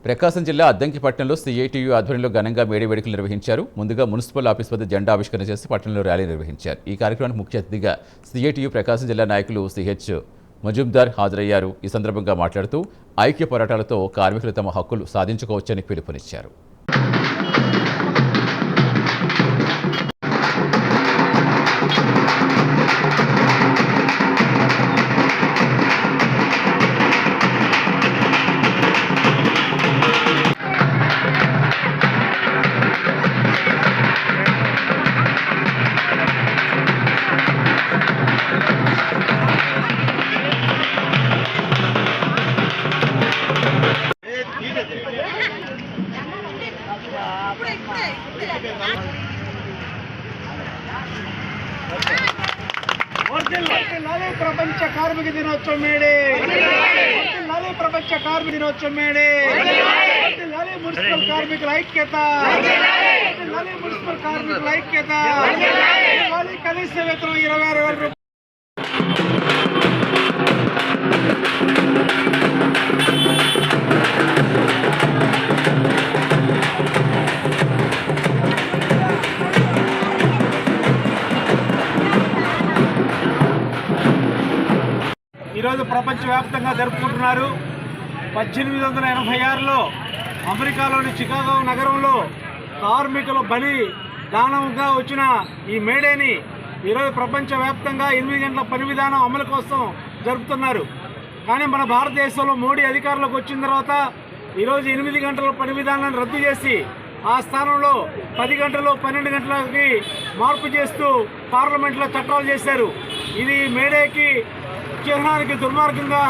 ప్రకాశం జిల్లా అద్దంకిపట్నంలో సిఐటియు ఆధ్వర్యంలో ఘనంగా మేడే వేడుకలు నిర్వహించారు. ముందుగా మున్సిపల్ ఆఫీస్ వద్ద జెండా ఆవిష్కరణ చేసి పట్టణంలో ర్యాలీ నిర్వహించారు. ఈ కార్యక్రమానికి ముఖ్య అతిథిగా సిఐటియు ప్రకాశం జిల్లా నాయకులు సిహెచ్ మజుందార్ హాజరయ్యారు. ఈ సందర్భంగా మాట్లాడుతూ ఐక్య పోరాటాలతో కార్మికులు తమ హక్కులు సాధించుకోవచ్చని పిలుపునిచ్చారు. ప్రపంచ కార్మిక దినోత్సవం మేడే, ప్రపంచ కార్మిక దినోత్సవం మేడే, మున్సిపల్ కార్మికుల ఐక్యత, మున్సిపల్ కార్మికుల ఐక్యత, కనీస వేతనం 26,000 రూపాయలు. ఈరోజు ప్రపంచవ్యాప్తంగా జరుపుకుంటున్నారు. 1886లో అమెరికాలోని చికాగో నగరంలో కార్మికుల బలి దానంగా వచ్చిన ఈ మేడేని ఈరోజు ప్రపంచవ్యాప్తంగా 8 గంటల పని విధానం అమలు కోసం జరుపుతున్నారు. కానీ మన భారతదేశంలో మోడీ అధికారంలోకి వచ్చిన తర్వాత ఈరోజు 8 గంటల పని విధానాన్ని రద్దు చేసి ఆ స్థానంలో 10 గంటలు 12 గంటలకి మార్పు చేస్తూ పార్లమెంట్లో చట్టాలు చేశారు. ఇది మేడేకి చిహ్నానికి దుర్మార్గంగా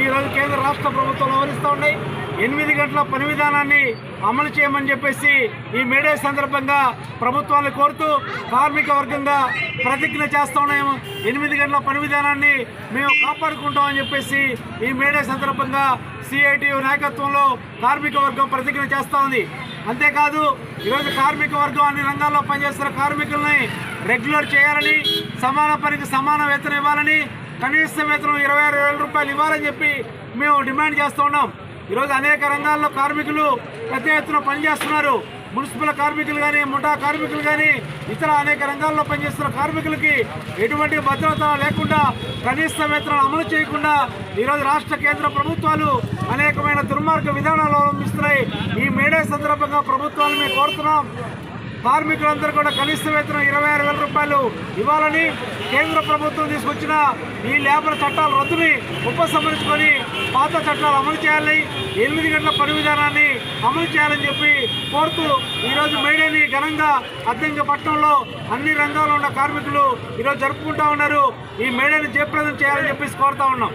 ఈరోజు కేంద్ర రాష్ట్ర ప్రభుత్వాలు వ్యవహరిస్తూ ఉన్నాయి. 8 గంటల పని విధానాన్ని అమలు చేయమని చెప్పేసి ఈ మేడే సందర్భంగా ప్రభుత్వాన్ని కోరుతూ కార్మిక వర్గంగా ప్రతిజ్ఞ చేస్తూ ఉన్నాము. 8 గంటల పని విధానాన్ని మేము కాపాడుకుంటామని చెప్పేసి ఈ మేడే సందర్భంగా సిఐటియు నాయకత్వంలో కార్మిక వర్గం ప్రతిజ్ఞ చేస్తూ ఉంది. అంతేకాదు ఈరోజు కార్మిక వర్గం అన్ని రంగాల్లో పనిచేస్తున్న కార్మికుల్ని రెగ్యులర్ చేయాలని, సమాన పనికి సమాన వేతనం ఇవ్వాలని, కనీస వేతనం 26,000 రూపాయలు ఇవ్వాలని చెప్పి మేము డిమాండ్ చేస్తూ ఉన్నాం. ఈరోజు అనేక రంగాల్లో కార్మికులు పెద్ద ఎత్తున పనిచేస్తున్నారు. మున్సిపల్ కార్మికులు కానీ, ముఠా కార్మికులు కానీ, ఇతర అనేక రంగాల్లో పనిచేస్తున్న కార్మికులకి ఎటువంటి భద్రత లేకుండా, కనీస వేతనం అమలు చేయకుండా ఈరోజు రాష్ట్ర కేంద్ర ప్రభుత్వాలు అనేకమైన దుర్మార్గ విధానాలు అవలంబిస్తున్నాయి. ఈ మేడే సందర్భంగా ప్రభుత్వాలు మేము కోరుతున్నాం, కార్మికులందరూ కూడా కనీస వేతనం 26,000 రూపాయలు ఇవ్వాలని, కేంద్ర ప్రభుత్వం తీసుకొచ్చిన ఈ లేబర్ చట్టాల రద్దుని ఉపసంహరించుకొని పాత చట్టాలు అమలు చేయాలని, 8 గంటల పని విధానాన్ని అమలు చేయాలని చెప్పి కోరుతూ ఈరోజు మేడేని ఘనంగా అద్దంకిపట్నంలో అన్ని రంగాల్లో ఉన్న కార్మికులు ఈరోజు జరుపుకుంటూ ఉన్నారు. ఈ మేడేని జయప్రదం చేయాలని చెప్పేసి కోరుతా ఉన్నాం.